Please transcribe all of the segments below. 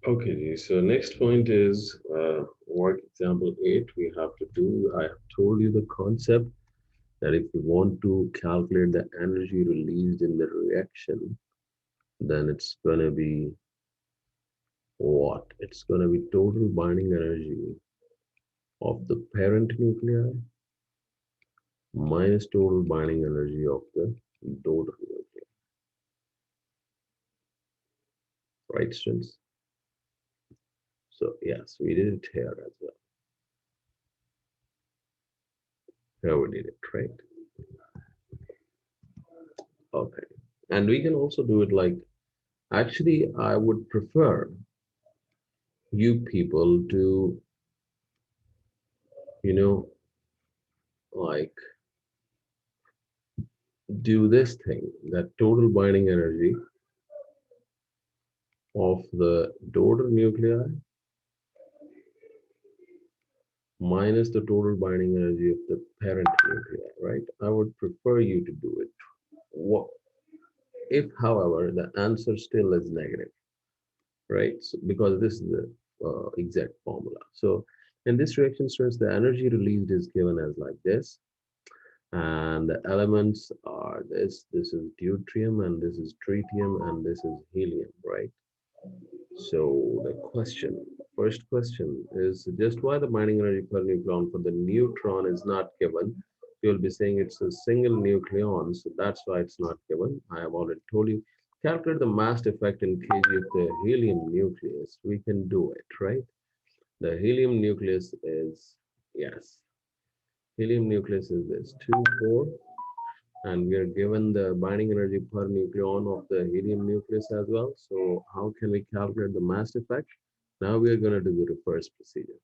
Okay, so next point is work example 8. We have to do, I have told you the concept that if you want to calculate the energy released in the reaction, then it's going to be what? It's going to be total binding energy of the parent nuclei minus total binding energy of the daughter nuclei, right, students? So, yes, we did it here as well. Here we did it, right? Okay. And we can also do it like, actually, I would prefer you people to, you know, like do this thing, that total binding energy of the daughter nuclei minus the total binding energy of the parent nuclei, right? I would prefer you to do it. What if, however, the answer still is negative, right? So, because this is the exact formula. So in this reaction, students, the energy released is given as like this, and the elements are this is deuterium, and this is tritium, and this is helium, right? So the first question is just why the binding energy per nucleon for the neutron is not given. You'll be saying it's a single nucleon, so that's why it's not given. I have already told you. Calculate the mass effect in kg of the helium nucleus. We can do it, right? The helium nucleus is, yes, helium nucleus is this 2, 4, and we are given the binding energy per nucleon of the helium nucleus as well. So how can we calculate the mass effect? Now we are going to do the reverse procedure.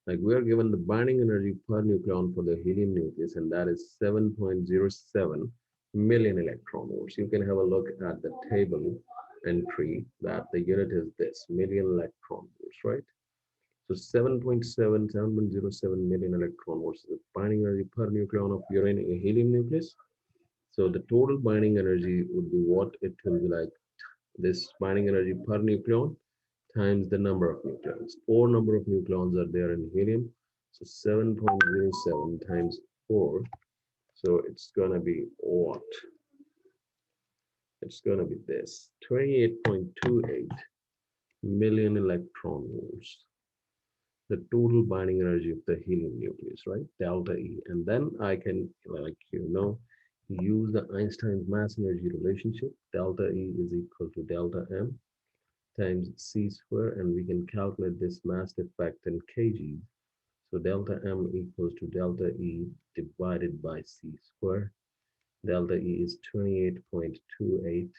Like we are given the binding energy per nucleon for the helium nucleus, and that is 7.07 million electron volts. You can have a look at the table entry that the unit is this, million electron volts, right? So 7.7 million electron volts is the binding energy per nucleon of uranium helium nucleus. So the total binding energy would be what? It will be like this binding energy per nucleon times the number of nucleons. Four number of nucleons are there in helium. So 7.07 times 4. So it's going to be what? It's going to be this 28.28 million electron volts. The total binding energy of the helium nucleus, right? Delta E. And then I can, like, use the Einstein's mass energy relationship. Delta E is equal to delta M times c square, and we can calculate this mass effect in kg. So delta M equals to delta E divided by c square. Delta E is 28.28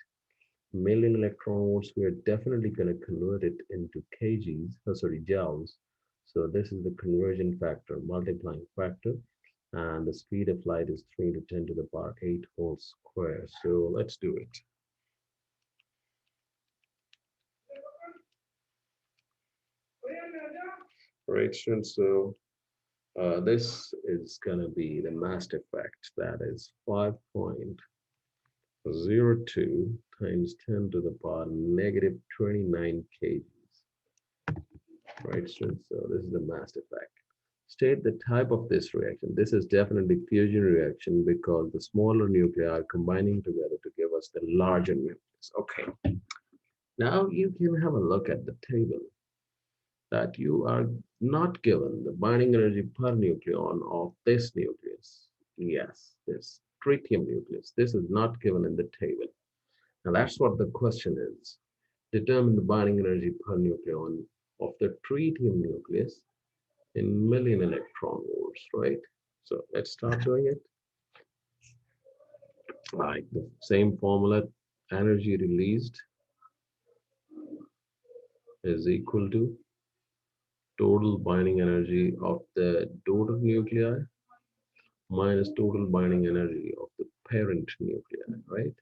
million electron volts. We are definitely going to convert it into kgs, sorry, joules. So this is the conversion factor, multiplying factor, and the speed of light is 3 to 10 to the power 8 whole square. So let's do it. Right, students. So this is going to be the mass effect, that is 5.02 times 10 to the power negative 29 kgs. Right, students? So this is the mass effect. State the type of this reaction. This is definitely fusion reaction because the smaller nuclei are combining together to give us the larger nucleus. Okay, now you can have a look at the table that you are not given the binding energy per nucleon of this nucleus. Yes, this tritium nucleus. This is not given in the table. Now that's what the question is. Determine the binding energy per nucleon of the tritium nucleus in million electron volts, right? So let's start doing it. Like the same formula, energy released is equal to total binding energy of the daughter nuclei minus total binding energy of the parent nuclei, right?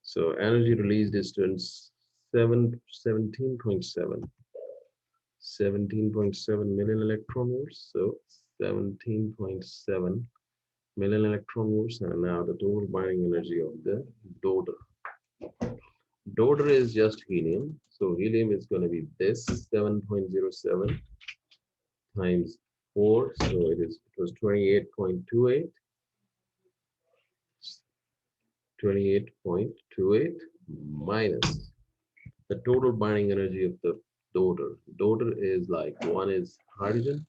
So energy released distance 17.7 million electron volts. So 17.7 million electron volts, and now the total binding energy of the daughter. Daughter is just helium. So helium is going to be this 7.07 times 4. So it was 28.28, 28.28 minus the total binding energy of the daughter. Daughter is like one is hydrogen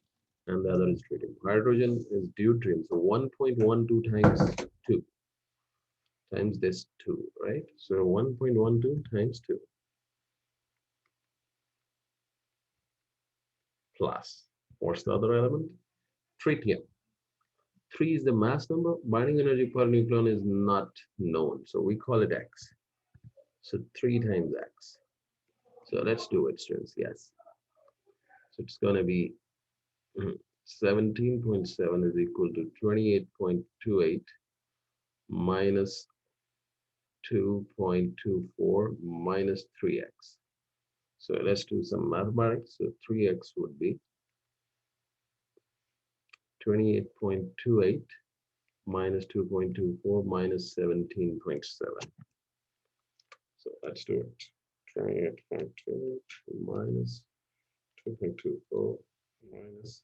and the other is tritium. Hydrogen is deuterium. So 1.12 times 2 times this 2, right? So 1.12 times 2 plus, what's the other element? Tritium. 3 is the mass number. Binding energy per nucleon is not known. So we call it X. So 3 times X. So let's do it, students. Yes. So it's going to be 17.7 is equal to 28.28 minus 2.24 minus 3x. So let's do some mathematics. So 3x would be 28.28 minus 2.24 minus 17.7. So let's do it. 28.28 minus 2.24 minus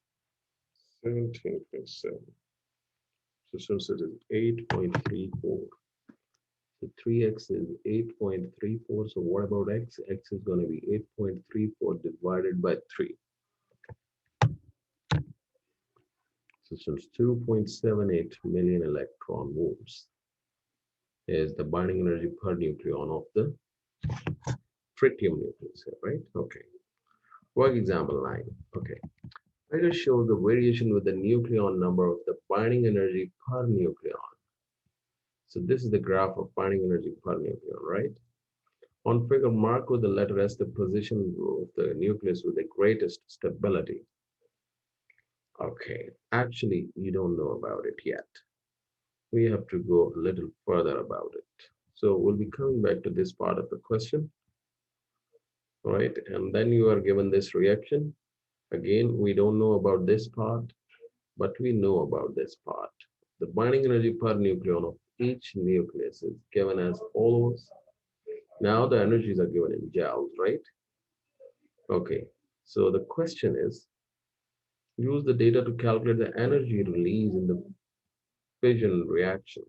17.7. So since it is 8.34. So 3x is 8.34. So what about x? X is going to be 8.34 divided by 3. So since 2.78 million electron volts is the binding energy per nucleon of the tritium nucleus here, right? Okay. Work example 9. Okay. Let us show the variation with the nucleon number of the binding energy per nucleon. So this is the graph of binding energy per nucleon, right? On figure, mark with the letter S the position of the nucleus with the greatest stability. Okay, actually, you don't know about it yet. We have to go a little further about it. So we'll be coming back to this part of the question, right? And then you are given this reaction. Again, we don't know about this part, but we know about this part. The binding energy per nucleon of each nucleus is given as follows. Now the energies are given in joules, right? Okay, so the question is, use the data to calculate the energy release in the fission reaction.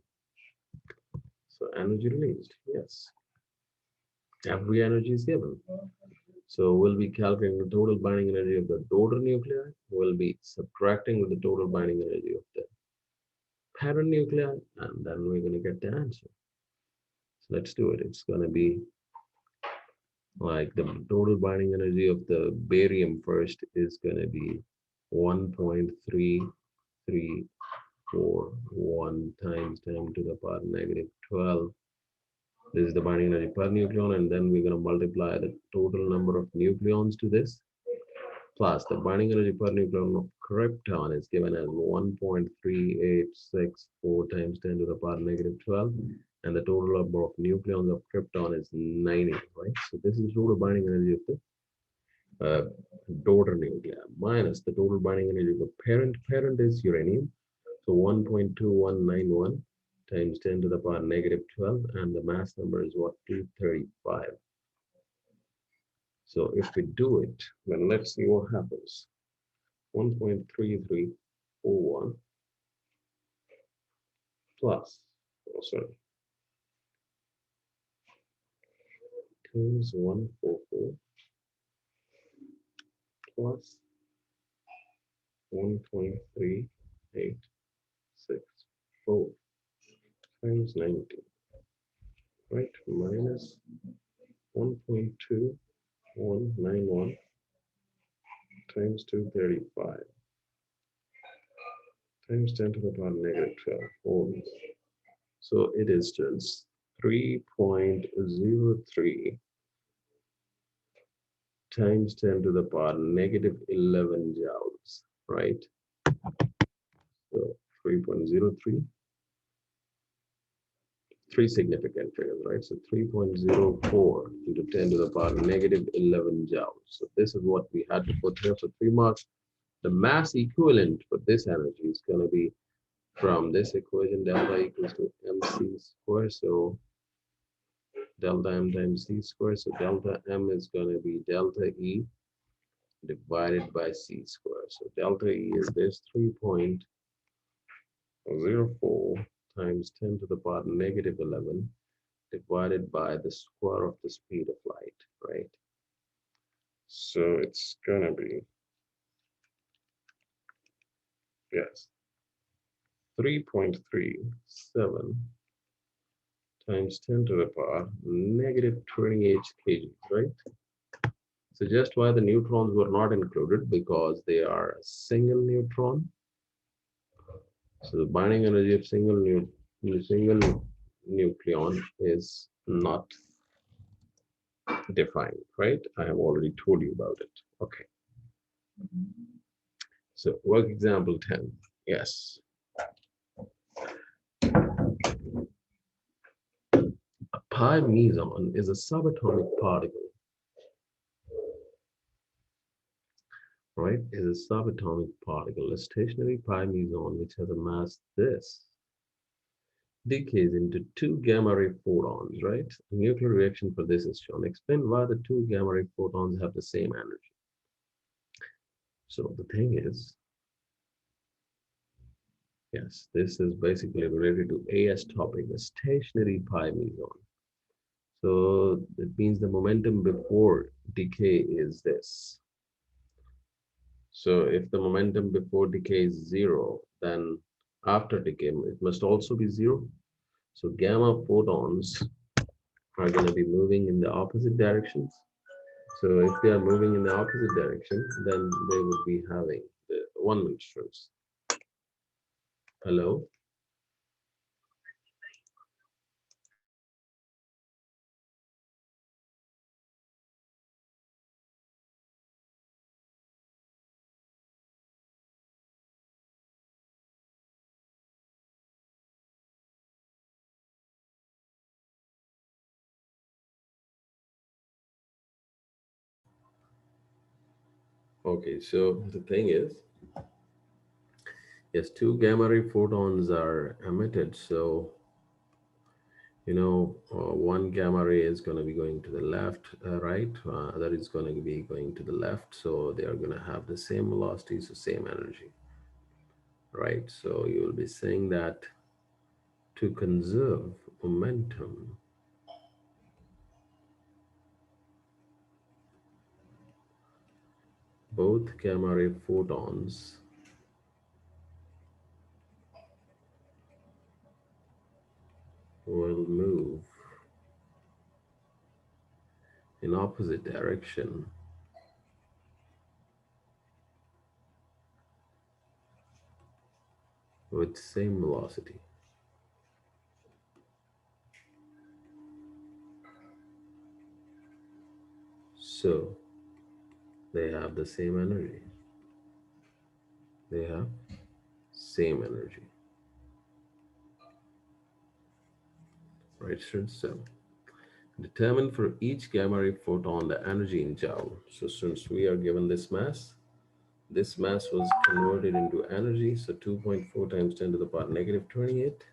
So energy released, yes. Every energy is given. So we'll be calculating the total binding energy of the daughter nuclei. We'll be subtracting with the total binding energy of the parent nuclei, and then we're going to get the answer. So let's do it. It's going to be like the total binding energy of the barium first is going to be 1.3341 times 10 to the power negative 12. This is the binding energy per nucleon, and then we're going to multiply the total number of nucleons to this, plus the binding energy per nucleon of krypton is given as 1.3864 times 10 to the power negative 12, and the total number of nucleons of krypton is 90, right? So this is total binding energy of the daughter nuclei minus the total binding energy of the parent. Parent is uranium, so 1.2191 times 10 to the power negative 12, and the mass number is what, 235. So if we do it, then let's see what happens. 1.3341 plus, oh sorry, times 144 plus 1.3864 times 90, right, minus 1.2191 times 235 times 10 to the power negative 12 ohms. So it is just 3.03 times 10 to the power negative 11 joules, right? So 3.03, three significant figures, right? So 3.04 into 10 to the power negative 11 joules. So this is what we had to put here for 3 marks. The mass equivalent for this energy is going to be from this equation, delta equals to mc squared. So delta m times c square. So delta m is going to be delta E divided by c square. So delta E is this 3.04 times 10 to the power negative 11 divided by the square of the speed of light, right? So it's going to be, yes, 3.37 times 10 to the power negative 28 kg, right? So just why the neutrons were not included, because they are a single neutron. So the binding energy of single nucleon is not defined, right? I have already told you about it. Okay. So work example 10. Yes. A pi meson is a subatomic particle, right? Is a subatomic particle, a stationary pi meson which has a mass this decays into two gamma ray photons, right? A nuclear reaction for this is shown. Explain why the two gamma ray photons have the same energy. So the thing is, yes, this is basically related to AS topic, the stationary pi meson. So it means the momentum before decay is this. So if the momentum before decay is zero, then after decay, it must also be zero. So gamma photons are going to be moving in the opposite directions. So if they are moving in the opposite direction, then they would be having the 1 minute strokes. Hello? Okay, so the thing is, yes, two gamma ray photons are emitted. So, one gamma ray is going to be going to the left, right? Other is going to be going to the left. So they are going to have the same velocity, so same energy, right? So you will be saying that to conserve momentum, both gamma ray photons will move in opposite direction with same velocity. So they have the same energy. They have same energy, right? So determine for each gamma ray photon the energy in joule. So since we are given this mass was converted into energy. So 2.4 times 10 to the power negative 28.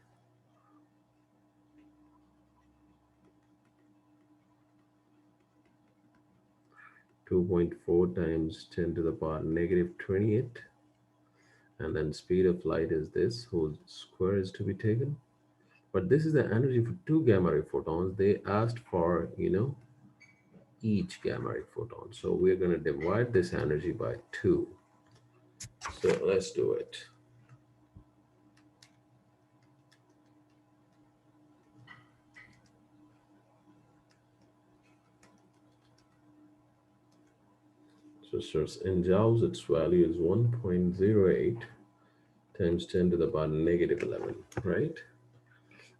2.4 times 10 to the power negative 28. And then speed of light is this, whole square is to be taken. But this is the energy for two gamma ray photons. They asked for, each gamma ray photon. So we're going to divide this energy by 2. So let's do it. So starts in joules, its value is 1.08 times 10 to the power negative 11, right?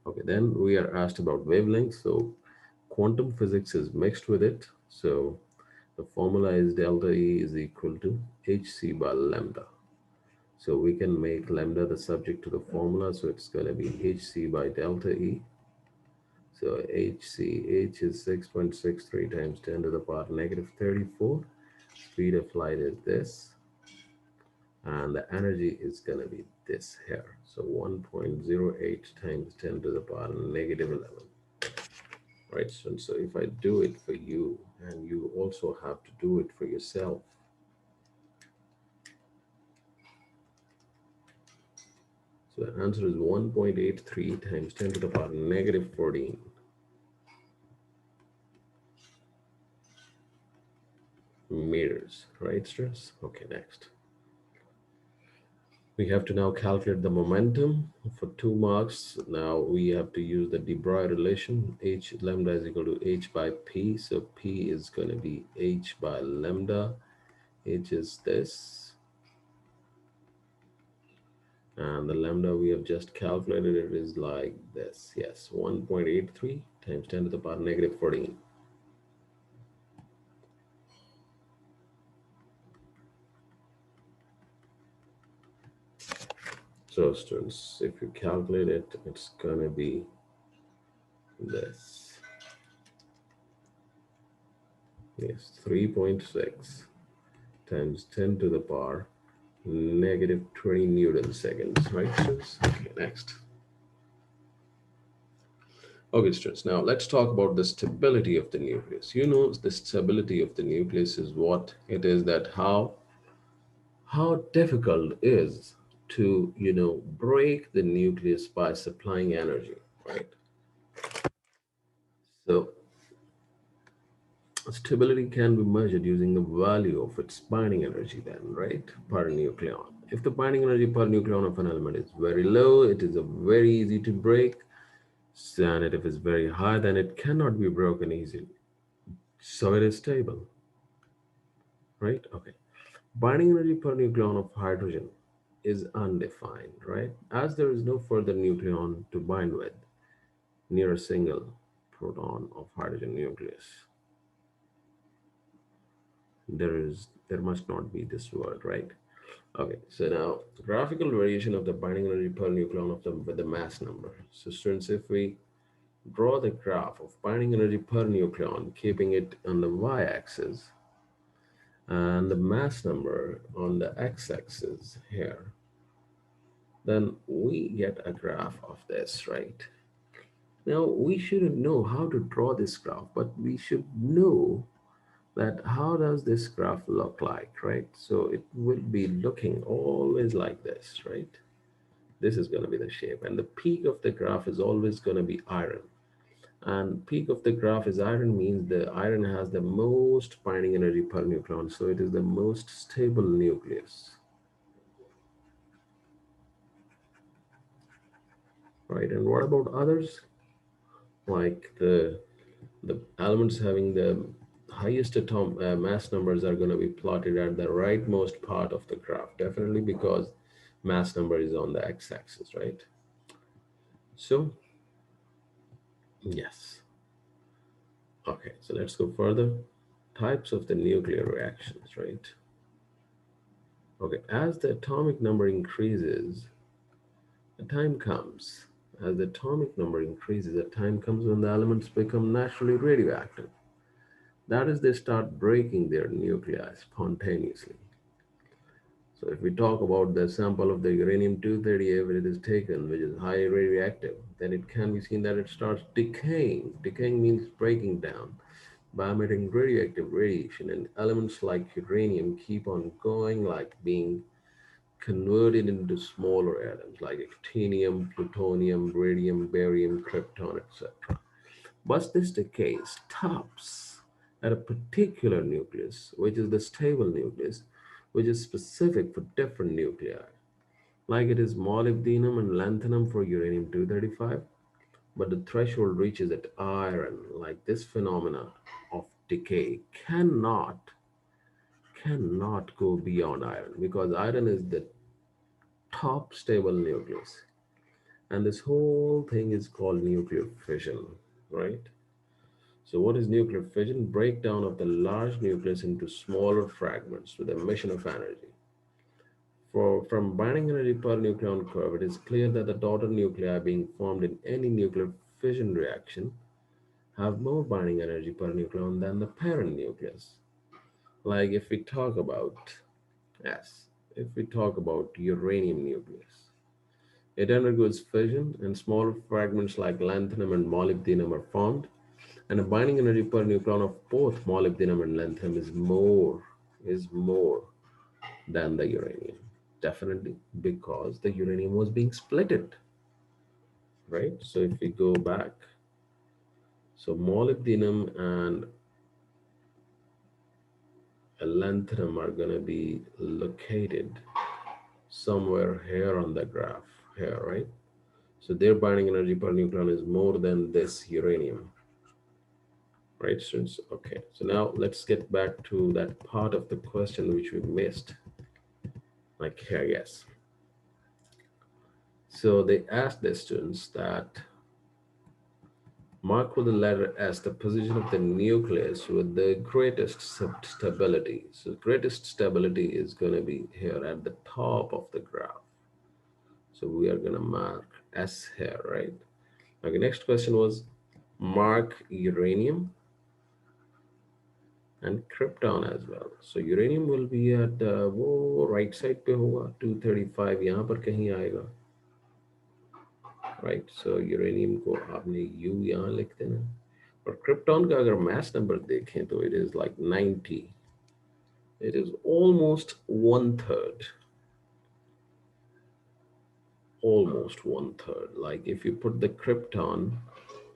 Okay, then we are asked about wavelength. So quantum physics is mixed with it. So the formula is delta E is equal to hc by lambda. So we can make lambda the subject to the formula. So it's going to be hc by delta E. So h is 6.63 times 10 to the power negative 34. Speed of light is this. And the energy is going to be this here. So 1.08 times 10 to the power negative 11. right? So if I do it for you and you also have to do it for yourself, so the answer is 1.83 times 10 to the power negative 14 meters, right, stress? Okay, next. We have to now calculate the momentum for 2 marks. Now we have to use the de Broglie relation. H lambda is equal to H by P. So P is going to be H by lambda. H is this. And the lambda we have just calculated, it is like this. Yes, 1.83 times 10 to the power negative 14. So students, if you calculate it, it's going to be this. Yes, 3.6 times 10 to the power negative 20 Newton seconds, right, students? Okay, next. Okay, students, now let's talk about the stability of the nucleus. You know, the stability of the nucleus is what it is, that how difficult it is to, break the nucleus by supplying energy, right? So stability can be measured using the value of its binding energy then, right? Per nucleon. If the binding energy per nucleon of an element is very low, it is a very easy to break. And if it's very high, then it cannot be broken easily. So it is stable, right? Okay. Binding energy per nucleon of hydrogen is undefined, right? As there is no further nucleon to bind with near a single proton of hydrogen nucleus, there must not be this word, right? Okay, so now graphical variation of the binding energy per nucleon of the with the mass number. So students, if we draw the graph of binding energy per nucleon, keeping it on the y-axis and the mass number on the x-axis here, then we get a graph of this, right? Now we shouldn't know how to draw this graph, but we should know that how does this graph look like, right? So it will be looking always like this, right? This is going to be the shape, and the peak of the graph is always going to be iron. And peak of the graph is iron means the iron has the most binding energy per nucleon, so it is the most stable nucleus, right? And what about others? Like the elements having the highest atom mass numbers are going to be plotted at the rightmost part of the graph, definitely because mass number is on the x-axis, right? So yes. Okay, so let's go further. Types of the nuclear reactions, right? Okay, as the atomic number increases, a time comes. As the atomic number increases, a time comes when the elements become naturally radioactive. That is, they start breaking their nuclei spontaneously. So if we talk about the sample of the uranium-238 when it is taken, which is highly radioactive, then it can be seen that it starts decaying. Decaying means breaking down by emitting radioactive radiation, and elements like uranium keep on going, like being converted into smaller atoms like actinium, plutonium, radium, barium, krypton, etc. But this decay stops at a particular nucleus, which is the stable nucleus, which is specific for different nuclei. Like it is molybdenum and lanthanum for uranium 235, but the threshold reaches at iron. Like this phenomena of decay cannot go beyond iron, because iron is the top stable nucleus. And this whole thing is called nuclear fission, right? So, what is nuclear fission? Breakdown of the large nucleus into smaller fragments with emission of energy. From binding energy per nucleon curve, it is clear that the daughter nuclei being formed in any nuclear fission reaction have more binding energy per nucleon than the parent nucleus. Like if we talk about, yes, if we talk about uranium nucleus, it undergoes fission and smaller fragments like lanthanum and molybdenum are formed. And the binding energy per nucleon of both molybdenum and lanthanum is more than the uranium. Definitely because the uranium was being splitted, right? So if we go back, so molybdenum and lanthanum are going to be located somewhere here on the graph here, right? So their binding energy per nucleon is more than this uranium, right, students? Okay, so now let's get back to that part of the question which we missed, like here, yes. So they asked the students that mark with the letter S the position of the nucleus with the greatest stability. So greatest stability is going to be here at the top of the graph. So we are going to mark S here, right? Okay, next question was mark uranium and krypton as well. So uranium will be at वो right side पे होगा 235 यहाँ पर कहीं आएगा, right? So uranium को आपने U यहाँ लिख देना, और krypton का अगर mass number देखें तो it is like 90. It is almost one third, almost one third. Like if you put the krypton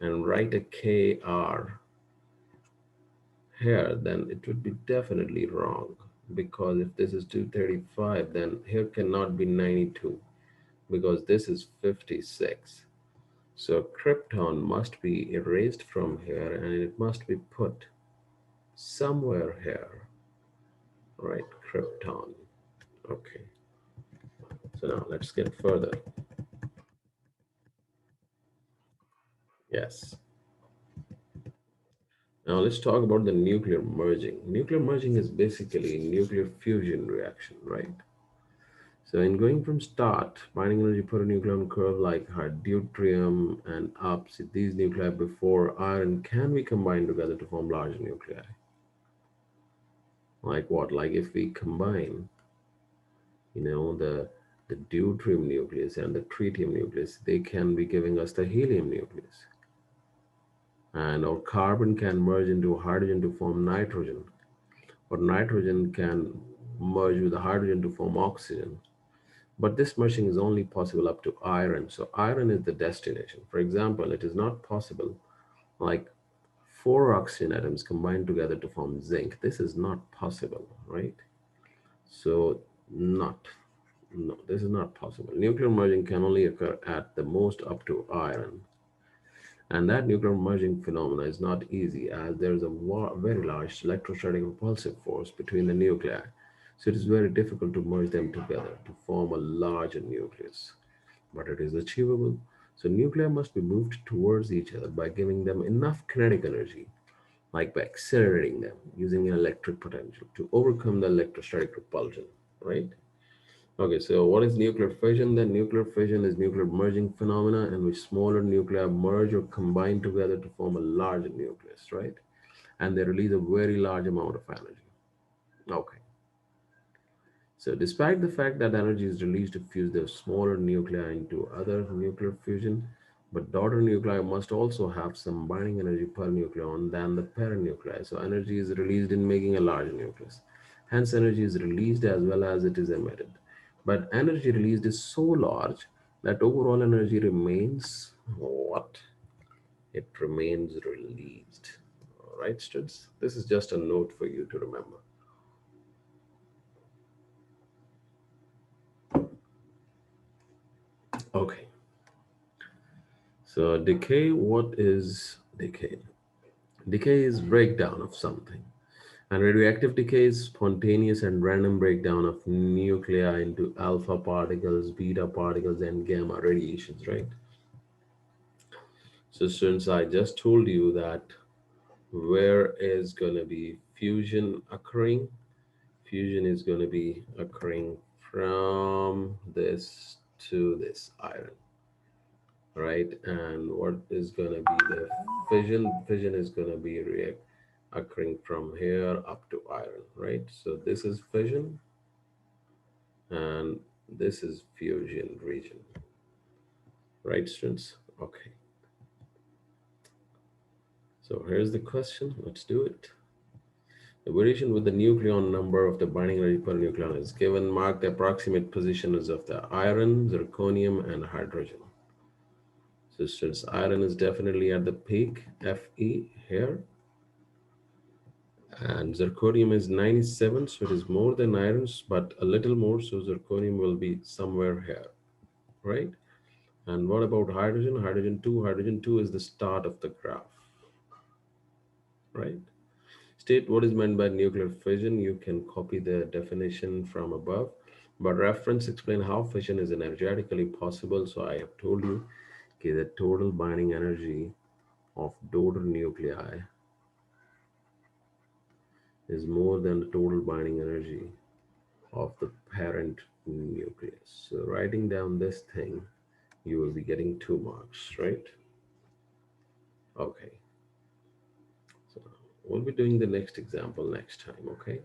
and write a Kr here, then it would be definitely wrong, because if this is 235, then here cannot be 92 because this is 56. So krypton must be erased from here and it must be put somewhere here, right? Krypton. Okay, so now let's get further. Yes. Now let's talk about the nuclear merging. Nuclear merging is basically nuclear fusion reaction, right? So in going from start, binding energy per nucleon curve like deuterium and up, see these nuclei before iron can be combined together to form larger nuclei. Like what? Like if we combine, the deuterium nucleus and the tritium nucleus, they can be giving us the helium nucleus. And or carbon can merge into hydrogen to form nitrogen, or nitrogen can merge with the hydrogen to form oxygen. But this merging is only possible up to iron. So iron is the destination. For example, it is not possible like four oxygen atoms combined together to form zinc. This is not possible, right? So not, no, this is not possible. Nuclear merging can only occur at the most up to iron. And that nuclear merging phenomena is not easy as there is a very large electrostatic repulsive force between the nuclei. So it is very difficult to merge them together to form a larger nucleus. But it is achievable. So nuclei must be moved towards each other by giving them enough kinetic energy, like by accelerating them using an electric potential to overcome the electrostatic repulsion, right? Okay, so what is nuclear fission? Then nuclear fission is nuclear merging phenomena in which smaller nuclei merge or combine together to form a larger nucleus, right? And they release a very large amount of energy. Okay. So despite the fact that energy is released to fuse the smaller nuclei into other nuclear fusion, but daughter nuclei must also have some binding energy per nucleon than the parent nuclei. So energy is released in making a larger nucleus. Hence energy is released as well as it is emitted. But energy released is so large that overall energy remains what? It remains released. All right, students? This is just a note for you to remember. Okay. So decay, what is decay? Decay is breakdown of something. And radioactive decay is spontaneous and random breakdown of nuclei into alpha particles, beta particles, and gamma radiations, right? So since I just told you that where is going to be fusion occurring, fusion is going to be occurring from this to this iron, right? And what is going to be the fission? Fission is going to be react occurring from here up to iron, right? So this is fission and this is fusion region, right, students? Okay. So here's the question. Let's do it. The variation with the nucleon number of the binding energy per nucleon is given. Mark the approximate positions of the iron, zirconium, and hydrogen. So since iron is definitely at the peak, Fe here, and zirconium is 97, so it is more than iron's, but a little more, so zirconium will be somewhere here, right? And what about hydrogen? Hydrogen 2. Hydrogen 2 is the start of the graph, right? State what is meant by nuclear fission. You can copy the definition from above, but reference explain how fission is energetically possible. So I have told you, okay, the total binding energy of daughter nuclei is more than the total binding energy of the parent nucleus. So writing down this thing, you will be getting 2 marks, right? Okay, so we'll be doing the next example next time, okay?